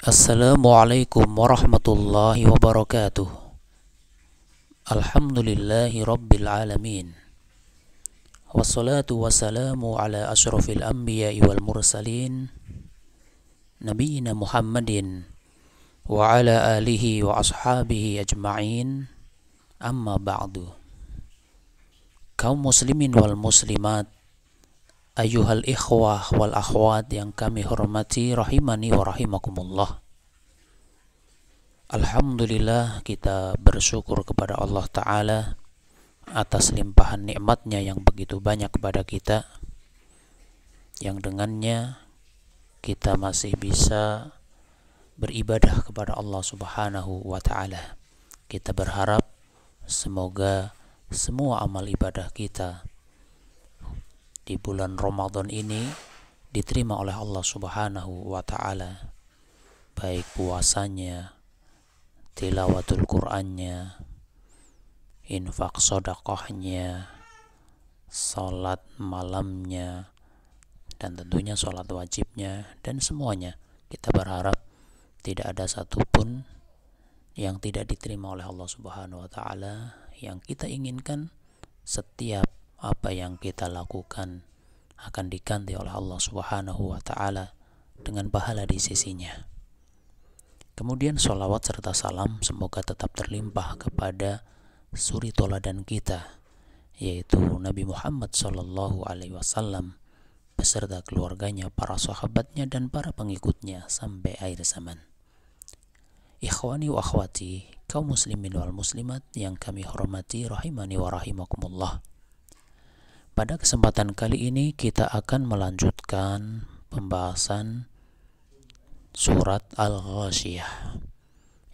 Assalamualaikum warahmatullahi wabarakatuh. Alhamdulillahi rabbil alamin. Wassalatu wassalamu ala ashrafil anbiya'i wal mursalin Nabiyyina Muhammadin wa ala alihi wa ashabihi ajma'in. Amma ba'du. Kaum muslimin wal muslimat, ayyuhal ikhwah wal akhwat yang kami hormati rahimani wa rahimakumullah. Alhamdulillah, kita bersyukur kepada Allah Ta'ala atas limpahan nikmatnya yang begitu banyak kepada kita, yang dengannya kita masih bisa beribadah kepada Allah Subhanahu wa Ta'ala. Kita berharap semoga semua amal ibadah kita di bulan Ramadan ini diterima oleh Allah Subhanahu wa Ta'ala, baik puasanya, tilawatul Qur'annya, infak sedekahnya, salat malamnya, dan tentunya salat wajibnya, dan semuanya. Kita berharap tidak ada satupun yang tidak diterima oleh Allah Subhanahu wa Ta'ala. Yang kita inginkan, setiap apa yang kita lakukan akan diganti oleh Allah Subhanahu wa Ta'ala dengan pahala di sisinya. Kemudian sholawat serta salam semoga tetap terlimpah kepada suri toladan kita, yaitu Nabi Muhammad Sallallahu Alaihi Wasallam beserta keluarganya, para sahabatnya, dan para pengikutnya sampai akhir zaman. Ikhwani wa akhwati, kaum muslimin wal muslimat yang kami hormati rahimani wa rahimakumullah. Pada kesempatan kali ini kita akan melanjutkan pembahasan surat Al-Ghasyiyah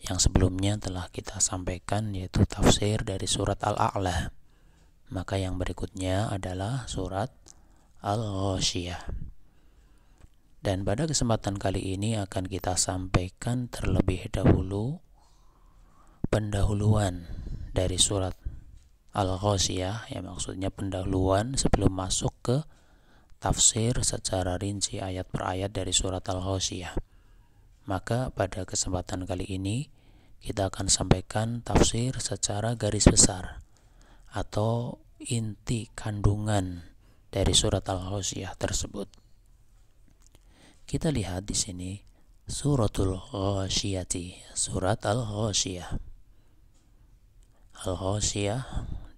yang sebelumnya telah kita sampaikan, yaitu tafsir dari surat Al-A'la. Maka yang berikutnya adalah surat Al-Ghasyiyah. Dan pada kesempatan kali ini akan kita sampaikan terlebih dahulu pendahuluan dari surat Al-Ghasyiyah, yang maksudnya pendahuluan sebelum masuk ke tafsir secara rinci ayat per ayat dari surat Al-Ghasyiyah. Maka pada kesempatan kali ini kita akan sampaikan tafsir secara garis besar atau inti kandungan dari surat Al-Ghasyiyah tersebut. Kita lihat di sini suratul Ghasyiyati, surat Al-Ghasyiyah. Al-Ghasyiyah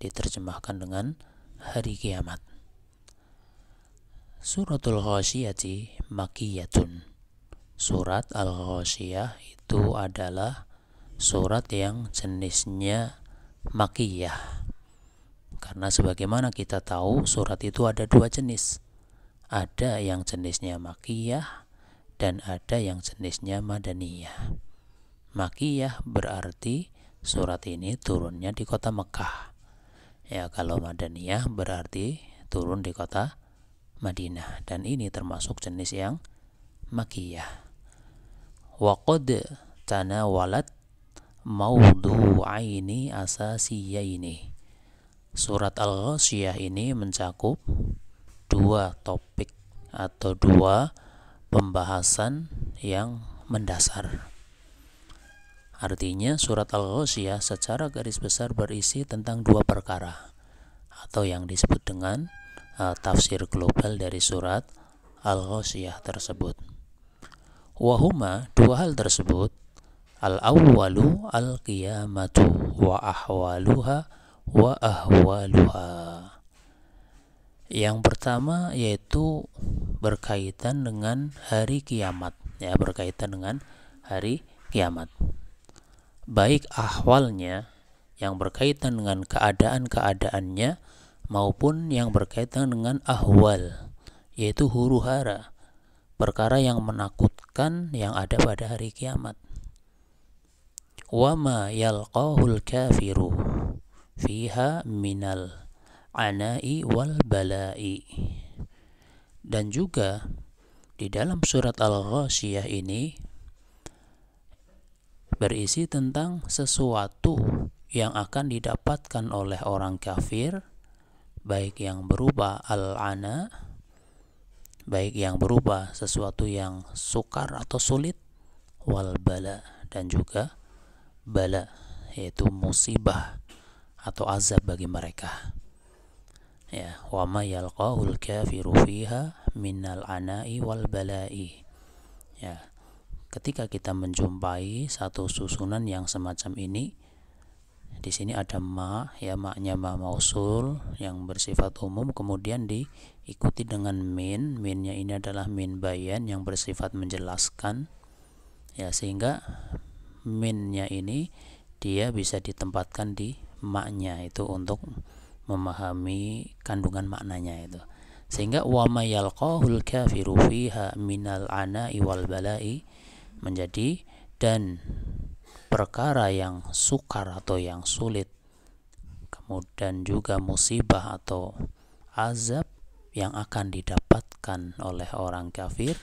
diterjemahkan dengan hari kiamat. Suratul Ghasyiyati Makkiyatun. Surat Al-Ghasyiyah itu adalah surat yang jenisnya Makkiyah. Karena sebagaimana kita tahu, surat itu ada dua jenis. Ada yang jenisnya Makkiyah dan ada yang jenisnya Madaniyah. Makkiyah berarti surat ini turunnya di kota Mekah. Ya, kalau Madaniyah berarti turun di kota Madinah. Dan ini termasuk jenis yang Makkiyah. Wa qad tanawalat mawdu'aini asasiyaini. Surat Al-Ghasyiyah ini mencakup dua topik atau dua pembahasan yang mendasar. Artinya surat Al-Ghasyiyah secara garis besar berisi tentang dua perkara atau yang disebut dengan tafsir global dari surat Al-Ghasyiyah tersebut. Wahuma, dua hal tersebut, al-awwalu al-qiyamatu wa ahwaluha wa ahwaluha. Yang pertama yaitu berkaitan dengan hari kiamat, ya, berkaitan dengan hari kiamat. Baik ahwalnya yang berkaitan dengan keadaan-keadaannya maupun yang berkaitan dengan ahwal, yaitu huru-hara, perkara yang menakutkan yang ada pada hari kiamat. Wa ma yalqahul kafiru fiha minal anai wal balai. Dan juga di dalam surat Al-Ghasyiyah ini berisi tentang sesuatu yang akan didapatkan oleh orang kafir, baik yang berupa al-ana, baik yang berupa sesuatu yang sukar atau sulit, wal bala, dan juga bala, yaitu musibah atau azab bagi mereka. Ya, wa ma yalqahul kafiru fiha minal ana'i wal bala'i. Ya, ketika kita menjumpai satu susunan yang semacam ini, di sini ada ma, ya, maknya ma mausul yang bersifat umum, kemudian diikuti dengan min. Minnya ini adalah min bayan yang bersifat menjelaskan, ya, sehingga minnya ini dia bisa ditempatkan di maknya itu untuk memahami kandungan maknanya itu. Sehingga wa ma yalqahul kafiru fiha minal ana'i wal bala'i menjadi dan perkara yang sukar atau yang sulit, kemudian juga musibah atau azab yang akan didapatkan oleh orang kafir,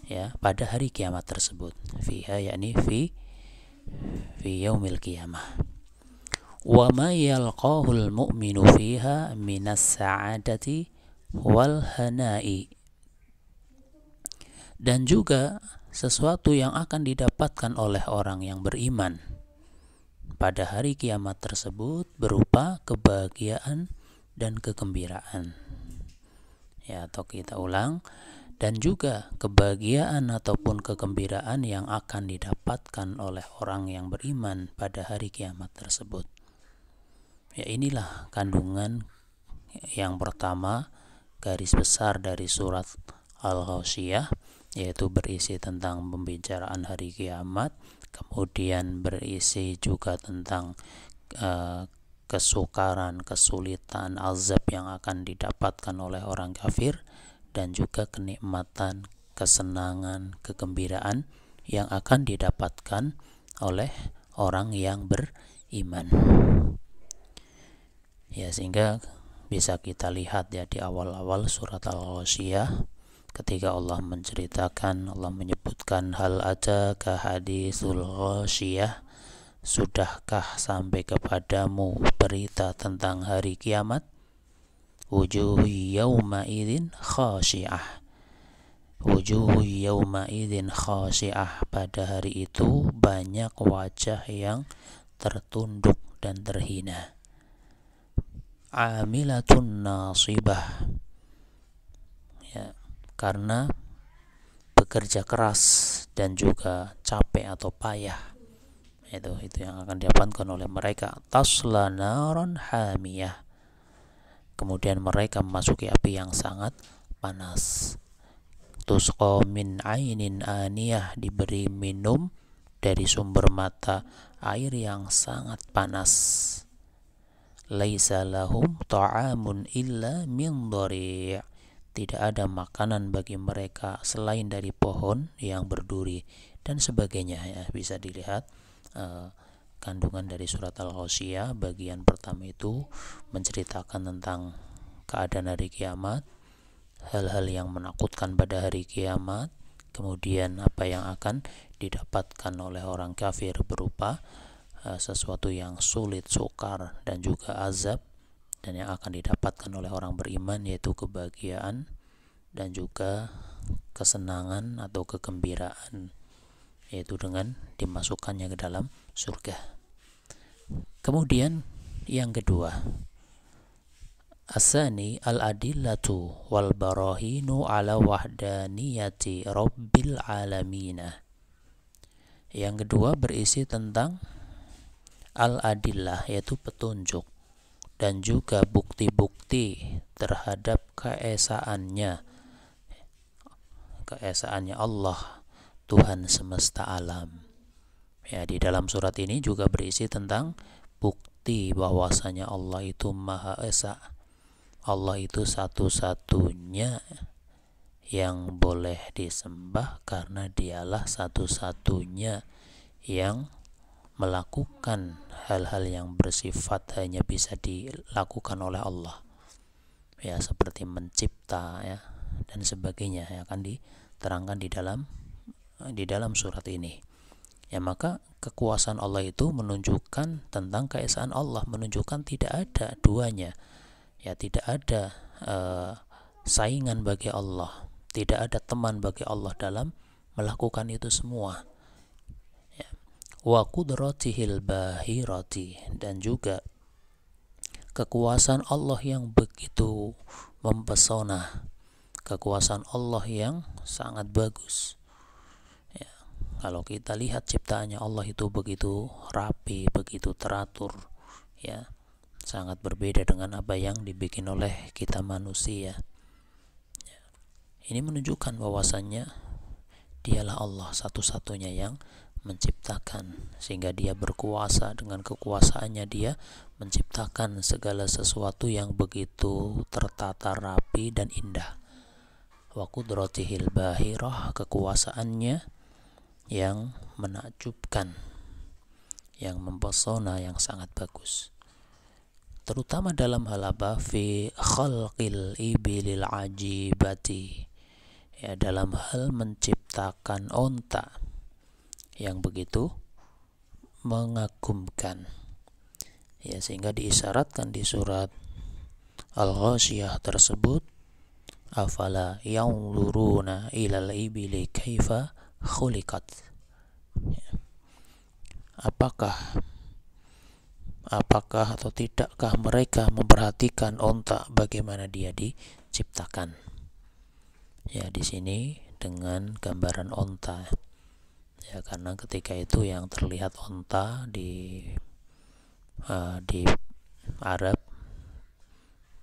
ya, pada hari kiamat tersebut. Fiha yakni fi yaumil qiyamah. Wa ma yalqahul mu'minu fiha minas sa'adati wal hana'i, dan juga sesuatu yang akan didapatkan oleh orang yang beriman pada hari kiamat tersebut berupa kebahagiaan dan kegembiraan. Ya, atau kita ulang, dan juga kebahagiaan ataupun kegembiraan yang akan didapatkan oleh orang yang beriman pada hari kiamat tersebut. Ya, inilah kandungan yang pertama garis besar dari surat Al-Ghasyiyah, yaitu berisi tentang pembicaraan hari kiamat, kemudian berisi juga tentang kesukaran, kesulitan, azab yang akan didapatkan oleh orang kafir, dan juga kenikmatan, kesenangan, kegembiraan yang akan didapatkan oleh orang yang beriman. Ya, sehingga bisa kita lihat ya di awal-awal surat Al-Ghasyiyah, ketika Allah menceritakan, Allah menyebutkan hal ataka haditsul ghasyiyah, sudahkah sampai kepadamu berita tentang hari kiamat? Wujuhu yawma idzin khashi'ah. Wujuhu yawma idzin khashi'ah, pada hari itu banyak wajah yang tertunduk dan terhina. Amilatun nasibah, ya, karena bekerja keras dan juga capek atau payah. Itu yang akan didapatkan oleh mereka. Tasla naron hamiyah, kemudian mereka memasuki api yang sangat panas. Tusqa min ainin aniyah, diberi minum dari sumber mata air yang sangat panas. Laisa lahum ta'amun illa min dhari', tidak ada makanan bagi mereka selain dari pohon yang berduri, dan sebagainya. Ya, bisa dilihat kandungan dari surat Al-Ghasyiyah. Bagian pertama itu menceritakan tentang keadaan hari kiamat, hal-hal yang menakutkan pada hari kiamat, kemudian apa yang akan didapatkan oleh orang kafir berupa sesuatu yang sulit, sukar, dan juga azab, dan yang akan didapatkan oleh orang beriman yaitu kebahagiaan dan juga kesenangan atau kegembiraan, yaitu dengan dimasukkannya ke dalam surga. Kemudian yang kedua, asani al-adillatu wal barahinu ala wahdaniyati rabbil alamina. Yang kedua berisi tentang al-adillah, yaitu petunjuk, dan juga bukti-bukti terhadap keesaannya Allah, Tuhan semesta alam. Ya, di dalam surat ini juga berisi tentang bukti bahwasanya Allah itu Maha Esa. Allah itu satu-satunya yang boleh disembah karena dialah satu-satunya yang melakukan hal-hal yang bersifat hanya bisa dilakukan oleh Allah, ya, seperti mencipta, ya, dan sebagainya, yang akan diterangkan di dalam surat ini. Ya, maka kekuasaan Allah itu menunjukkan tentang keesaan Allah, menunjukkan tidak ada duanya, ya, tidak ada saingan bagi Allah, tidak ada teman bagi Allah dalam melakukan itu semua. wa qudratihil bahirati, dan juga kekuasaan Allah yang begitu mempesona, kekuasaan Allah yang sangat bagus. Ya, kalau kita lihat ciptaannya Allah itu begitu rapi, begitu teratur, ya, sangat berbeda dengan apa yang dibikin oleh kita manusia. Ya, ini menunjukkan bahwasannya dialah Allah satu-satunya yang menciptakan, sehingga dia berkuasa. Dengan kekuasaannya dia menciptakan segala sesuatu yang begitu tertata rapi dan indah. Wa qudratihil bahirah, kekuasaannya yang menakjubkan, yang mempesona, yang sangat bagus. Terutama dalam hal apa? Fi khalqil ibilil ajibati, ya, dalam hal menciptakan onta yang begitu mengagumkan, ya, sehingga diisyaratkan di surat Al-Ghasyiyah tersebut, afala yanzuruna ilal ibili kaifa khuliqat, ya. Apakah atau tidakkah mereka memperhatikan onta bagaimana dia diciptakan? Ya, di sini dengan gambaran onta. Ya, karena ketika itu yang terlihat onta di Arab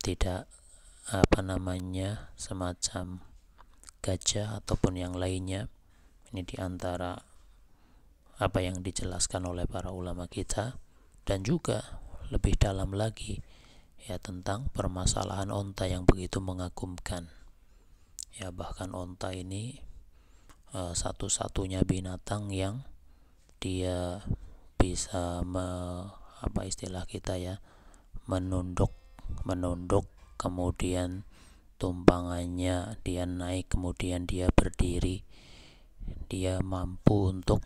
tidak semacam gajah ataupun yang lainnya. Ini diantara apa yang dijelaskan oleh para ulama kita, dan juga lebih dalam lagi, ya, tentang permasalahan onta yang begitu mengagumkan. Ya, bahkan onta ini satu-satunya binatang yang dia bisa menunduk, kemudian tumpangannya dia naik, kemudian dia berdiri. Dia mampu untuk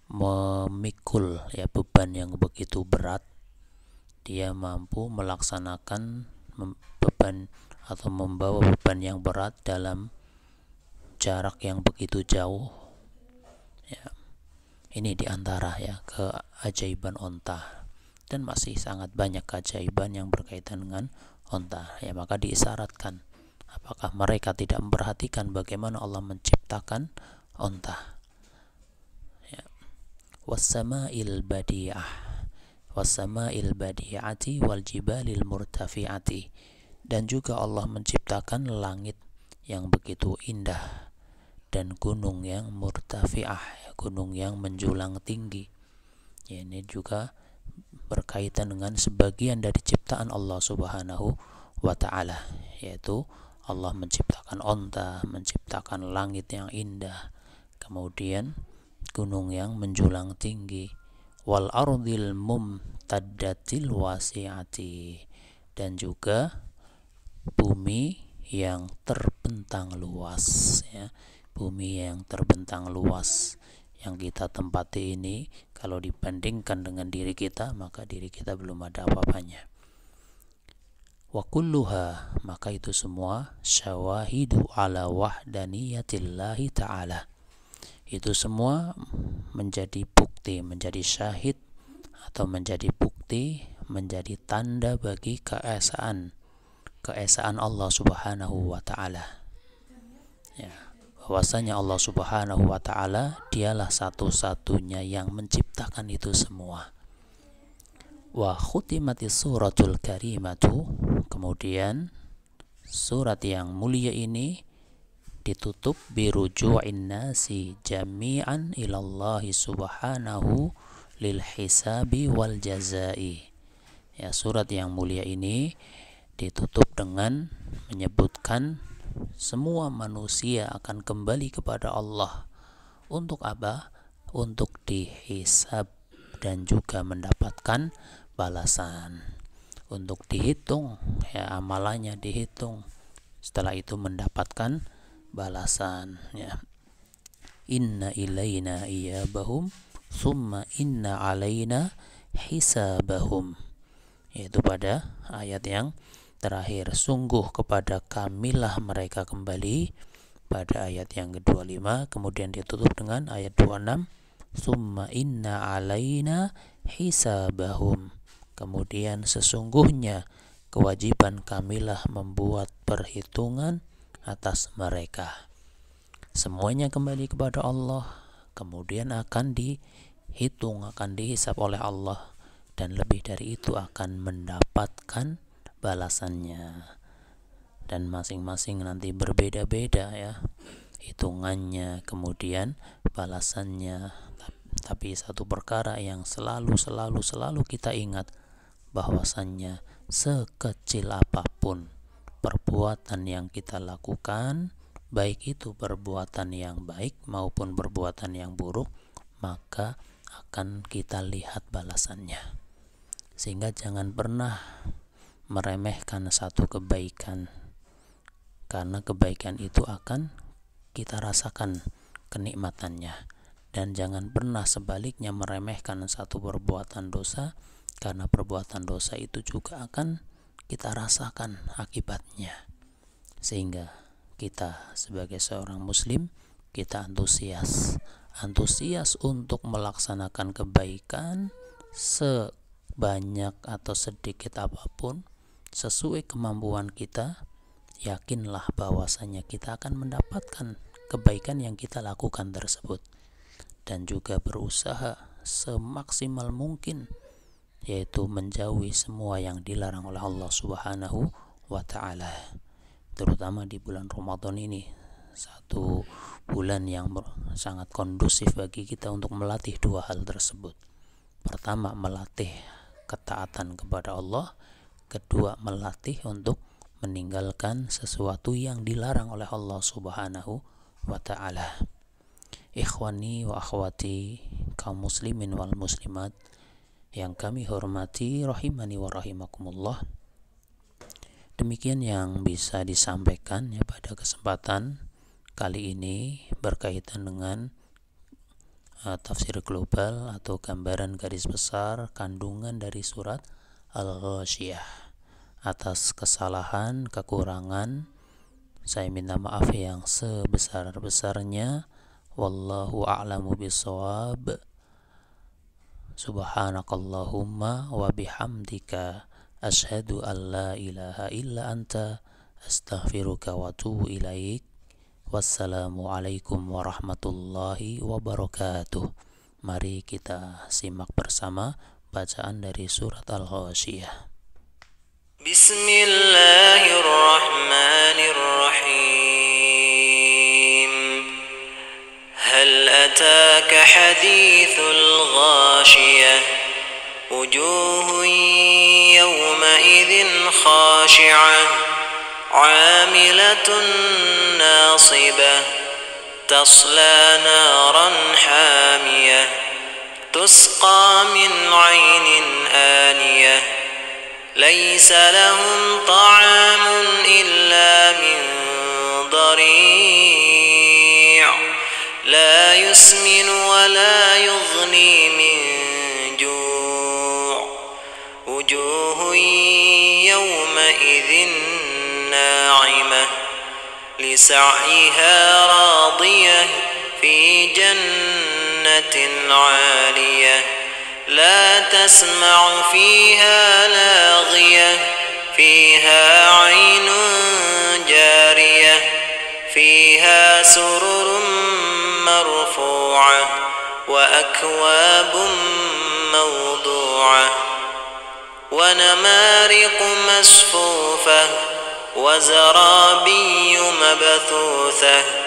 memikul, ya, beban yang begitu berat. Dia mampu melaksanakan beban atau membawa beban yang berat dalam jarak yang begitu jauh. Ya, ini diantara, ya, keajaiban onta, dan masih sangat banyak keajaiban yang berkaitan dengan onta. Ya, maka diisyaratkan, apakah mereka tidak memperhatikan bagaimana Allah menciptakan onta? Ya. Wassama'il badi'ati wal jibalil murtafi'ati, dan juga Allah menciptakan langit yang begitu indah dan gunung yang murtafi'ah, gunung yang menjulang tinggi. Ya, ini juga berkaitan dengan sebagian dari ciptaan Allah Subhanahu wa ta'ala, yaitu Allah menciptakan onta, menciptakan langit yang indah, kemudian gunung yang menjulang tinggi, wal ardil mumtaddatil wasi'ati, dan juga bumi yang terbentang luas, ya. Bumi yang terbentang luas yang kita tempati ini, kalau dibandingkan dengan diri kita, maka diri kita belum ada apa-apanya. Wa kulluha, maka itu semua syawahidu ala wahdaniyatillahi ta'ala. Itu semua menjadi bukti, menjadi syahid atau menjadi bukti, menjadi tanda bagi keesaan Allah Subhanahu wa ta'ala. Ya, bahwasanya Allah Subhanahu wa ta'ala dialah satu-satunya yang menciptakan itu semua. Wa khutimatis suratul karimatu, kemudian surat yang mulia ini ditutup biruju'in nasi jami'an ilallahi subhanahu lil hisabi wal jazai. Ya, surat yang mulia ini ditutup dengan menyebutkan semua manusia akan kembali kepada Allah. Untuk apa? Untuk dihisab dan juga mendapatkan balasan. Untuk dihitung, ya, amalannya dihitung. Setelah itu mendapatkan balasan, ya. Inna ilaina iyabahum summa inna alaina hisabahum. Yaitu pada ayat yang terakhir, sungguh kepada kamilah mereka kembali, pada ayat yang ke-25. Kemudian ditutup dengan ayat 26, Tsumma inna alaina hisabahum. Kemudian sesungguhnya kewajiban kamilah membuat perhitungan atas mereka. Semuanya kembali kepada Allah, kemudian akan dihitung, akan dihisab oleh Allah, dan lebih dari itu akan mendapatkan balasannya. Dan masing-masing nanti berbeda-beda ya hitungannya, kemudian balasannya. Tapi satu perkara yang selalu kita ingat, bahwasannya sekecil apapun perbuatan yang kita lakukan, baik itu perbuatan yang baik maupun perbuatan yang buruk, maka akan kita lihat balasannya. Sehingga jangan pernah meremehkan satu kebaikan, karena kebaikan itu akan kita rasakan kenikmatannya. Dan jangan pernah sebaliknya meremehkan satu perbuatan dosa, karena perbuatan dosa itu juga akan kita rasakan akibatnya. Sehingga kita sebagai seorang muslim, kita antusias untuk melaksanakan kebaikan sebanyak atau sedikit apapun sesuai kemampuan kita. Yakinlah bahwasanya kita akan mendapatkan kebaikan yang kita lakukan tersebut, dan juga berusaha semaksimal mungkin, yaitu menjauhi semua yang dilarang oleh Allah Subhanahu wa ta'ala. Terutama di bulan Ramadan ini, satu bulan yang sangat kondusif bagi kita untuk melatih dua hal tersebut. Pertama, melatih ketaatan kepada Allah. Kedua, melatih untuk meninggalkan sesuatu yang dilarang oleh Allah Subhanahu wa ta'ala. Ikhwani wa akhwati, kaum muslimin wal muslimat yang kami hormati, rahimani wa rahimakumullah. Demikian yang bisa disampaikan ya pada kesempatan kali ini berkaitan dengan tafsir global atau gambaran garis besar kandungan dari surat Al-Ghasyiyah. Atas kesalahan, kekurangan, saya minta maaf yang sebesar-besarnya. Wallahu a'lamu bishawab. Subhanakallahumma wa bihamdika asyhadu an la ilaha illa anta astaghfiruka wa atubu ilaik. Wassalamualaikum warahmatullahi wabarakatuh. Mari kita simak bersama bacaan dari surat Al-Ghasyiyah. Bismillahirrahmanirrahim. Hal ataka hadithul ghashiyah, wujuhun yawma idhin khashi'ah, 'amilatun nasibah, tasla naran hamiyah, tusqa min 'ainin aniyah, ليس لهم طعام إلا من ضريع لا يسمن ولا يغني من جوع وجوه يومئذ ناعمة لسعيها راضية في جنة عالية لا تسمع فيها لاغية فيها عين جارية فيها سرر مرفوعة وأكواب موضوعة ونمارق مصفوفة وزرابي مبثوثة